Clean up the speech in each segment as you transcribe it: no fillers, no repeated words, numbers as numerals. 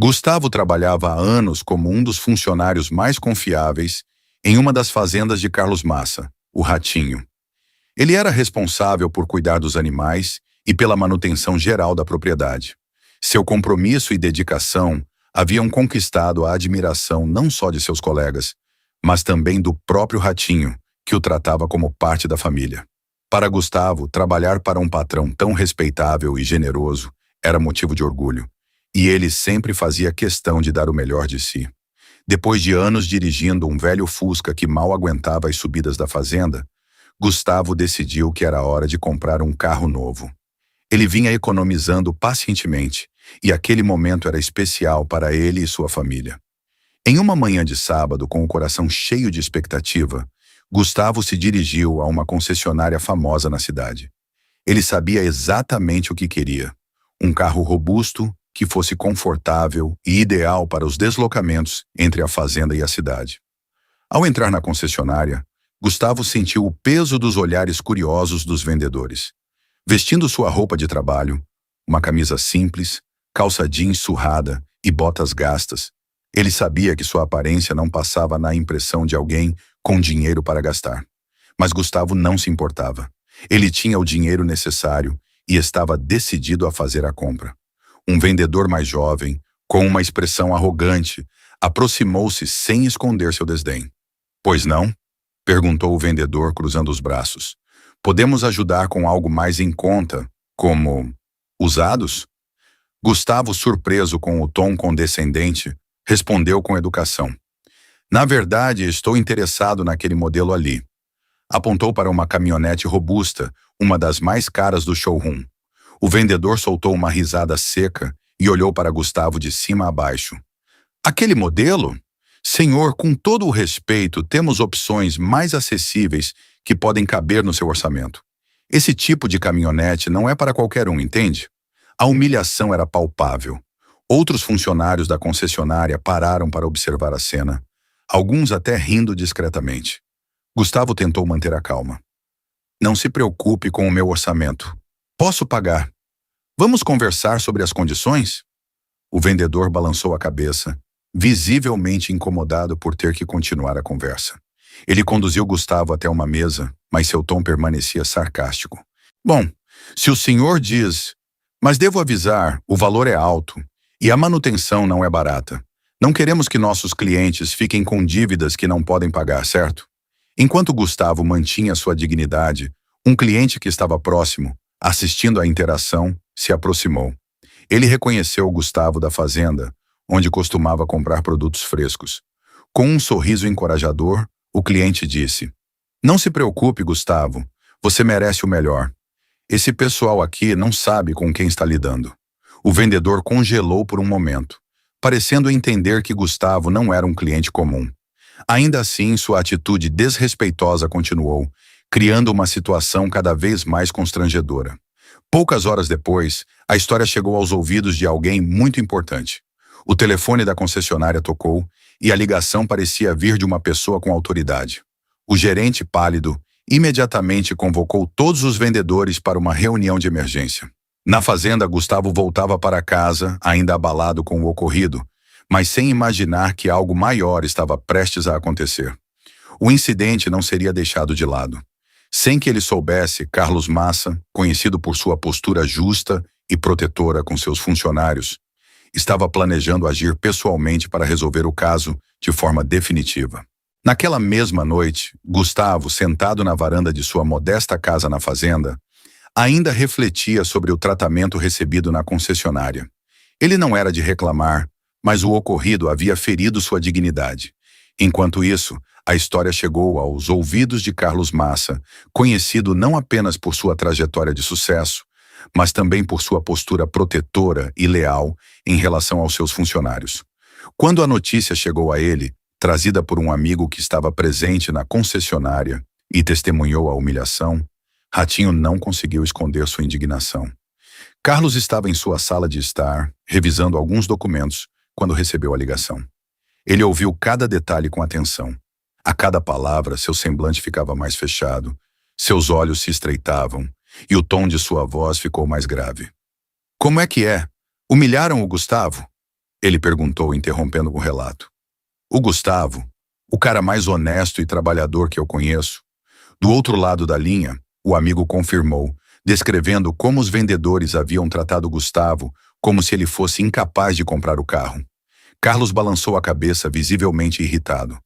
Gustavo trabalhava há anos como um dos funcionários mais confiáveis em uma das fazendas de Carlos Massa, o Ratinho. Ele era responsável por cuidar dos animais e pela manutenção geral da propriedade. Seu compromisso e dedicação haviam conquistado a admiração não só de seus colegas, mas também do próprio Ratinho, que o tratava como parte da família. Para Gustavo, trabalhar para um patrão tão respeitável e generoso era motivo de orgulho, e ele sempre fazia questão de dar o melhor de si. Depois de anos dirigindo um velho Fusca que mal aguentava as subidas da fazenda, Gustavo decidiu que era hora de comprar um carro novo. Ele vinha economizando pacientemente, e aquele momento era especial para ele e sua família. Em uma manhã de sábado, com o coração cheio de expectativa, Gustavo se dirigiu a uma concessionária famosa na cidade. Ele sabia exatamente o que queria: um carro robusto, que fosse confortável e ideal para os deslocamentos entre a fazenda e a cidade. Ao entrar na concessionária, Gustavo sentiu o peso dos olhares curiosos dos vendedores. Vestindo sua roupa de trabalho, uma camisa simples, calça jeans surrada e botas gastas, ele sabia que sua aparência não passava na impressão de alguém com dinheiro para gastar. Mas Gustavo não se importava. Ele tinha o dinheiro necessário e estava decidido a fazer a compra. Um vendedor mais jovem, com uma expressão arrogante, aproximou-se sem esconder seu desdém. "Pois não?", perguntou o vendedor, cruzando os braços. "Podemos ajudar com algo mais em conta, como usados?" Gustavo, surpreso com o tom condescendente, respondeu com educação: "Na verdade, estou interessado naquele modelo ali." Apontou para uma caminhonete robusta, uma das mais caras do showroom. O vendedor soltou uma risada seca e olhou para Gustavo de cima a baixo. "Aquele modelo? Senhor, com todo o respeito, temos opções mais acessíveis que podem caber no seu orçamento. Esse tipo de caminhonete não é para qualquer um, entende?" A humilhação era palpável. Outros funcionários da concessionária pararam para observar a cena, alguns até rindo discretamente. Gustavo tentou manter a calma. "Não se preocupe com o meu orçamento. Posso pagar. Vamos conversar sobre as condições?" O vendedor balançou a cabeça, visivelmente incomodado por ter que continuar a conversa. Ele conduziu Gustavo até uma mesa, mas seu tom permanecia sarcástico. "Bom, se o senhor diz, mas devo avisar, o valor é alto e a manutenção não é barata. Não queremos que nossos clientes fiquem com dívidas que não podem pagar, certo?" Enquanto Gustavo mantinha sua dignidade, um cliente que estava próximo, assistindo à interação, se aproximou. Ele reconheceu Gustavo da fazenda, onde costumava comprar produtos frescos. Com um sorriso encorajador, o cliente disse: "Não se preocupe, Gustavo, você merece o melhor. Esse pessoal aqui não sabe com quem está lidando." O vendedor congelou por um momento, parecendo entender que Gustavo não era um cliente comum. Ainda assim, sua atitude desrespeitosa continuou, criando uma situação cada vez mais constrangedora. Poucas horas depois, a história chegou aos ouvidos de alguém muito importante. O telefone da concessionária tocou e a ligação parecia vir de uma pessoa com autoridade. O gerente, pálido, imediatamente convocou todos os vendedores para uma reunião de emergência. Na fazenda, Gustavo voltava para casa, ainda abalado com o ocorrido, mas sem imaginar que algo maior estava prestes a acontecer. O incidente não seria deixado de lado. Sem que ele soubesse, Carlos Massa, conhecido por sua postura justa e protetora com seus funcionários, estava planejando agir pessoalmente para resolver o caso de forma definitiva. Naquela mesma noite, Gustavo, sentado na varanda de sua modesta casa na fazenda, ainda refletia sobre o tratamento recebido na concessionária. Ele não era de reclamar, mas o ocorrido havia ferido sua dignidade. Enquanto isso, a história chegou aos ouvidos de Carlos Massa, conhecido não apenas por sua trajetória de sucesso, mas também por sua postura protetora e leal em relação aos seus funcionários. Quando a notícia chegou a ele, trazida por um amigo que estava presente na concessionária e testemunhou a humilhação, Ratinho não conseguiu esconder sua indignação. Carlos estava em sua sala de estar, revisando alguns documentos, quando recebeu a ligação. Ele ouviu cada detalhe com atenção. A cada palavra, seu semblante ficava mais fechado, seus olhos se estreitavam, e o tom de sua voz ficou mais grave. "Como é que é? Humilharam o Gustavo?" Ele perguntou, interrompendo o relato. O Gustavo, o cara mais honesto e trabalhador que eu conheço. Do outro lado da linha, o amigo confirmou, descrevendo como os vendedores haviam tratado Gustavo como se ele fosse incapaz de comprar o carro. Carlos balançou a cabeça, visivelmente irritado.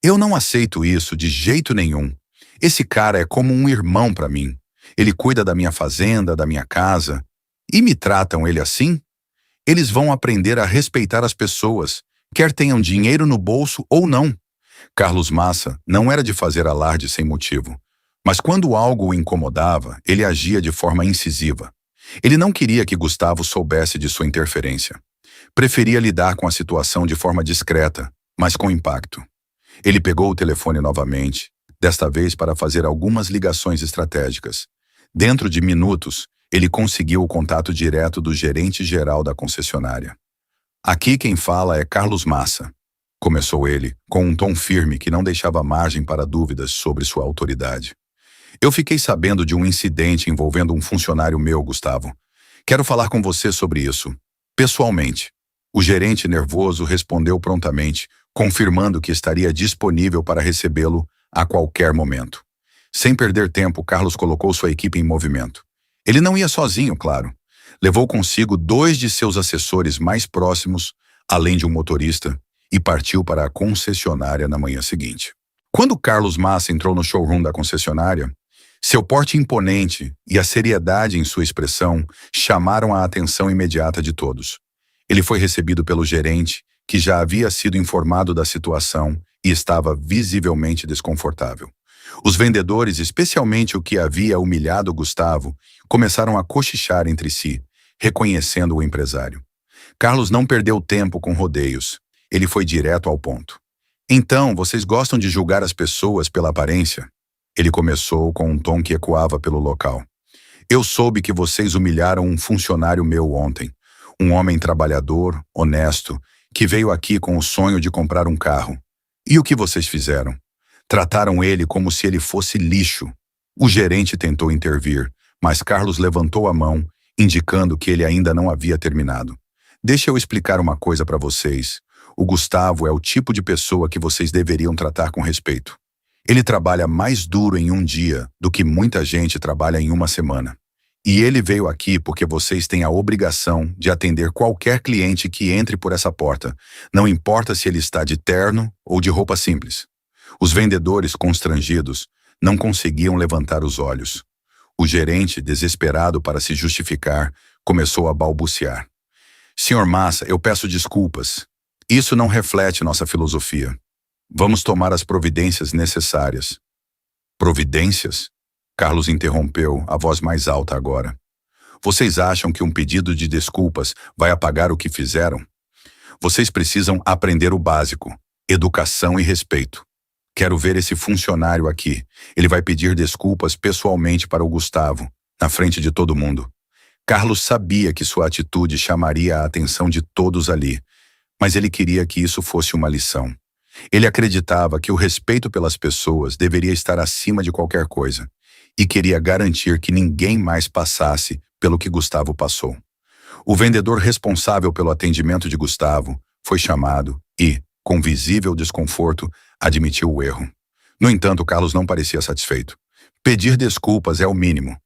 Eu não aceito isso de jeito nenhum. Esse cara é como um irmão para mim. Ele cuida da minha fazenda, da minha casa. E me tratam ele assim? Eles vão aprender a respeitar as pessoas, quer tenham dinheiro no bolso ou não. Carlos Massa não era de fazer alarde sem motivo. Mas quando algo o incomodava, ele agia de forma incisiva. Ele não queria que Gustavo soubesse de sua interferência. Preferia lidar com a situação de forma discreta, mas com impacto. Ele pegou o telefone novamente, desta vez para fazer algumas ligações estratégicas. Dentro de minutos, ele conseguiu o contato direto do gerente-geral da concessionária. Aqui quem fala é Carlos Massa, começou ele, com um tom firme que não deixava margem para dúvidas sobre sua autoridade. Eu fiquei sabendo de um incidente envolvendo um funcionário meu, Gustavo. Quero falar com você sobre isso, pessoalmente. O gerente nervoso respondeu prontamente, confirmando que estaria disponível para recebê-lo a qualquer momento. Sem perder tempo, Carlos colocou sua equipe em movimento. Ele não ia sozinho, claro. Levou consigo 2 de seus assessores mais próximos, além de um motorista, e partiu para a concessionária na manhã seguinte. Quando Carlos Massa entrou no showroom da concessionária, seu porte imponente e a seriedade em sua expressão chamaram a atenção imediata de todos. Ele foi recebido pelo gerente, que já havia sido informado da situação e estava visivelmente desconfortável. Os vendedores, especialmente o que havia humilhado Gustavo, começaram a cochichar entre si, reconhecendo o empresário. Carlos não perdeu tempo com rodeios. Ele foi direto ao ponto. Então, vocês gostam de julgar as pessoas pela aparência? Ele começou com um tom que ecoava pelo local. Eu soube que vocês humilharam um funcionário meu ontem. Um homem trabalhador, honesto, que veio aqui com o sonho de comprar um carro. E o que vocês fizeram? Trataram ele como se ele fosse lixo. O gerente tentou intervir, mas Carlos levantou a mão, indicando que ele ainda não havia terminado. Deixa eu explicar uma coisa para vocês. O Gustavo é o tipo de pessoa que vocês deveriam tratar com respeito. Ele trabalha mais duro em um dia do que muita gente trabalha em uma semana. E ele veio aqui porque vocês têm a obrigação de atender qualquer cliente que entre por essa porta, não importa se ele está de terno ou de roupa simples. Os vendedores, constrangidos, não conseguiam levantar os olhos. O gerente, desesperado para se justificar, começou a balbuciar. Senhor Massa, eu peço desculpas. Isso não reflete nossa filosofia. Vamos tomar as providências necessárias. Providências? Carlos interrompeu, a voz mais alta agora. Vocês acham que um pedido de desculpas vai apagar o que fizeram? Vocês precisam aprender o básico, educação e respeito. Quero ver esse funcionário aqui. Ele vai pedir desculpas pessoalmente para o Gustavo, na frente de todo mundo. Carlos sabia que sua atitude chamaria a atenção de todos ali, mas ele queria que isso fosse uma lição. Ele acreditava que o respeito pelas pessoas deveria estar acima de qualquer coisa e queria garantir que ninguém mais passasse pelo que Gustavo passou. O vendedor responsável pelo atendimento de Gustavo foi chamado e, com visível desconforto, admitiu o erro. No entanto, Carlos não parecia satisfeito. Pedir desculpas é o mínimo.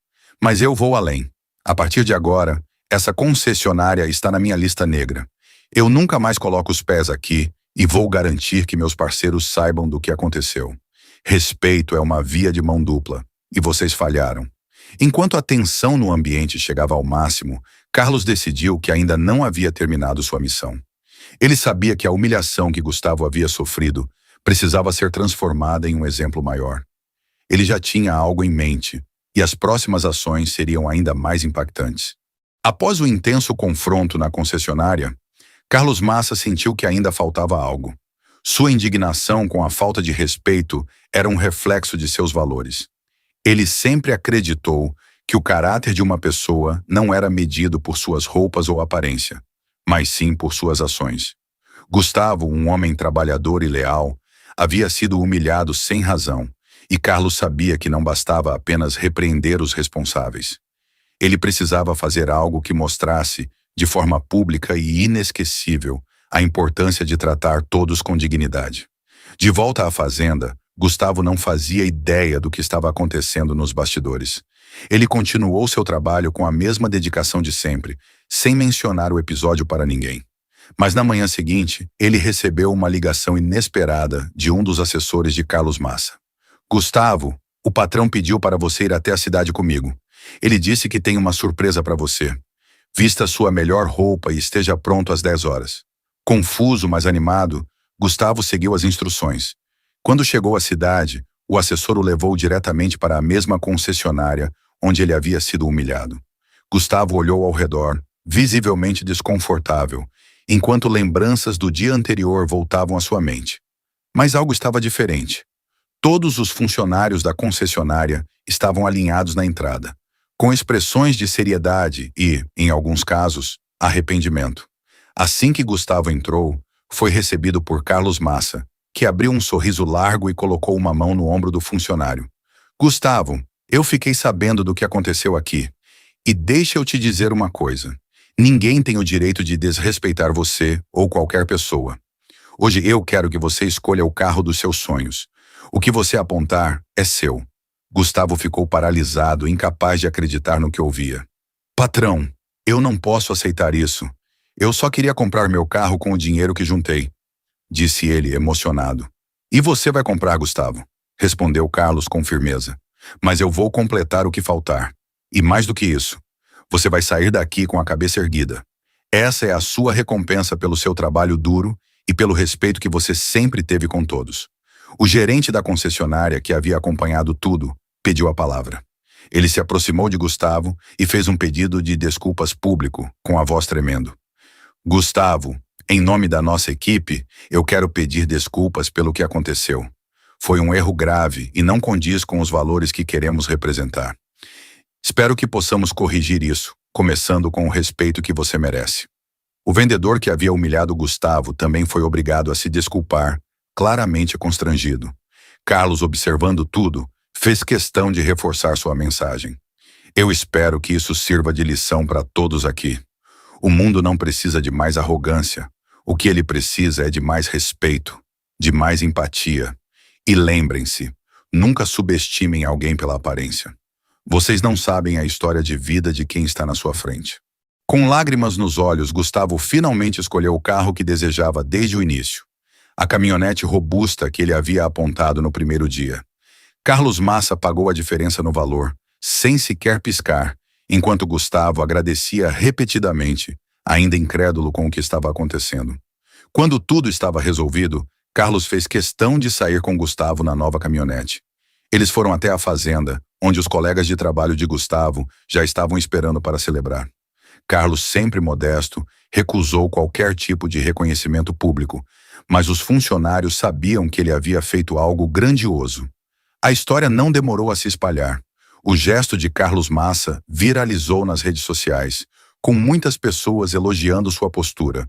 Mas eu vou além. A partir de agora, essa concessionária está na minha lista negra. Eu nunca mais coloco os pés aqui e vou garantir que meus parceiros saibam do que aconteceu. Respeito é uma via de mão dupla, e vocês falharam. Enquanto a tensão no ambiente chegava ao máximo, Carlos decidiu que ainda não havia terminado sua missão. Ele sabia que a humilhação que Gustavo havia sofrido precisava ser transformada em um exemplo maior. Ele já tinha algo em mente, e as próximas ações seriam ainda mais impactantes. Após o intenso confronto na concessionária, Carlos Massa sentiu que ainda faltava algo. Sua indignação com a falta de respeito era um reflexo de seus valores. Ele sempre acreditou que o caráter de uma pessoa não era medido por suas roupas ou aparência, mas sim por suas ações. Gustavo, um homem trabalhador e leal, havia sido humilhado sem razão, e Carlos sabia que não bastava apenas repreender os responsáveis. Ele precisava fazer algo que mostrasse, de forma pública e inesquecível, a importância de tratar todos com dignidade. De volta à fazenda, Gustavo não fazia ideia do que estava acontecendo nos bastidores. Ele continuou seu trabalho com a mesma dedicação de sempre, sem mencionar o episódio para ninguém. Mas na manhã seguinte, ele recebeu uma ligação inesperada de um dos assessores de Carlos Massa. Gustavo, o patrão pediu para você ir até a cidade comigo. Ele disse que tem uma surpresa para você. Vista sua melhor roupa e esteja pronto às 10 horas. Confuso, mas animado, Gustavo seguiu as instruções. Quando chegou à cidade, o assessor o levou diretamente para a mesma concessionária onde ele havia sido humilhado. Gustavo olhou ao redor, visivelmente desconfortável, enquanto lembranças do dia anterior voltavam à sua mente. Mas algo estava diferente. Todos os funcionários da concessionária estavam alinhados na entrada, com expressões de seriedade e, em alguns casos, arrependimento. Assim que Gustavo entrou, foi recebido por Carlos Massa, que abriu um sorriso largo e colocou uma mão no ombro do funcionário. Gustavo, eu fiquei sabendo do que aconteceu aqui. E deixa eu te dizer uma coisa. Ninguém tem o direito de desrespeitar você ou qualquer pessoa. Hoje eu quero que você escolha o carro dos seus sonhos. O que você apontar é seu. Gustavo ficou paralisado, incapaz de acreditar no que ouvia. Patrão, eu não posso aceitar isso. Eu só queria comprar meu carro com o dinheiro que juntei, disse ele, emocionado. E você vai comprar, Gustavo? Respondeu Carlos com firmeza. Mas eu vou completar o que faltar. E mais do que isso, você vai sair daqui com a cabeça erguida. Essa é a sua recompensa pelo seu trabalho duro e pelo respeito que você sempre teve com todos. O gerente da concessionária, que havia acompanhado tudo, pediu a palavra. Ele se aproximou de Gustavo e fez um pedido de desculpas público, com a voz tremendo. Gustavo, em nome da nossa equipe, eu quero pedir desculpas pelo que aconteceu. Foi um erro grave e não condiz com os valores que queremos representar. Espero que possamos corrigir isso, começando com o respeito que você merece. O vendedor que havia humilhado Gustavo também foi obrigado a se desculpar, claramente constrangido. Carlos, observando tudo, fez questão de reforçar sua mensagem. Eu espero que isso sirva de lição para todos aqui. O mundo não precisa de mais arrogância. O que ele precisa é de mais respeito, de mais empatia. E lembrem-se, nunca subestimem alguém pela aparência. Vocês não sabem a história de vida de quem está na sua frente. Com lágrimas nos olhos, Gustavo finalmente escolheu o carro que desejava desde o início. A caminhonete robusta que ele havia apontado no primeiro dia. Carlos Massa pagou a diferença no valor, sem sequer piscar, enquanto Gustavo agradecia repetidamente, ainda incrédulo com o que estava acontecendo. Quando tudo estava resolvido, Carlos fez questão de sair com Gustavo na nova caminhonete. Eles foram até a fazenda, onde os colegas de trabalho de Gustavo já estavam esperando para celebrar. Carlos, sempre modesto, recusou qualquer tipo de reconhecimento público, mas os funcionários sabiam que ele havia feito algo grandioso. A história não demorou a se espalhar. O gesto de Carlos Massa viralizou nas redes sociais, com muitas pessoas elogiando sua postura.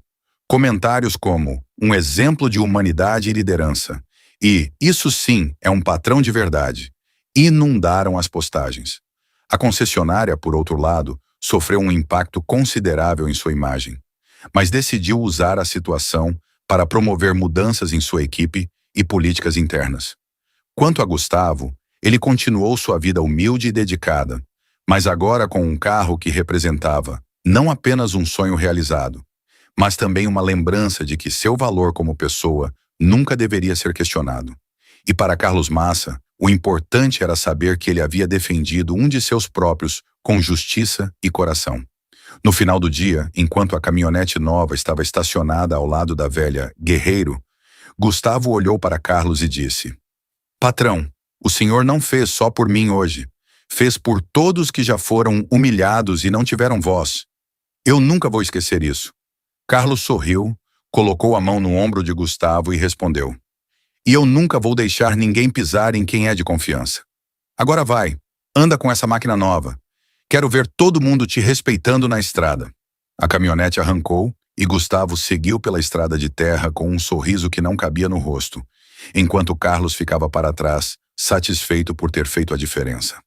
Comentários como um exemplo de humanidade e liderança e isso sim é um patrão de verdade inundaram as postagens. A concessionária, por outro lado, sofreu um impacto considerável em sua imagem, mas decidiu usar a situação para promover mudanças em sua equipe e políticas internas. Quanto a Gustavo, ele continuou sua vida humilde e dedicada, mas agora com um carro que representava não apenas um sonho realizado, mas também uma lembrança de que seu valor como pessoa nunca deveria ser questionado. E para Carlos Massa, o importante era saber que ele havia defendido um de seus próprios com justiça e coração. No final do dia, enquanto a caminhonete nova estava estacionada ao lado da velha Guerreiro, Gustavo olhou para Carlos e disse: Patrão, o senhor não fez só por mim hoje. Fez por todos que já foram humilhados e não tiveram voz. Eu nunca vou esquecer isso. Carlos sorriu, colocou a mão no ombro de Gustavo e respondeu: E eu nunca vou deixar ninguém pisar em quem é de confiança. Agora vai, anda com essa máquina nova. Quero ver todo mundo te respeitando na estrada. A caminhonete arrancou e Gustavo seguiu pela estrada de terra com um sorriso que não cabia no rosto, enquanto Carlos ficava para trás, satisfeito por ter feito a diferença.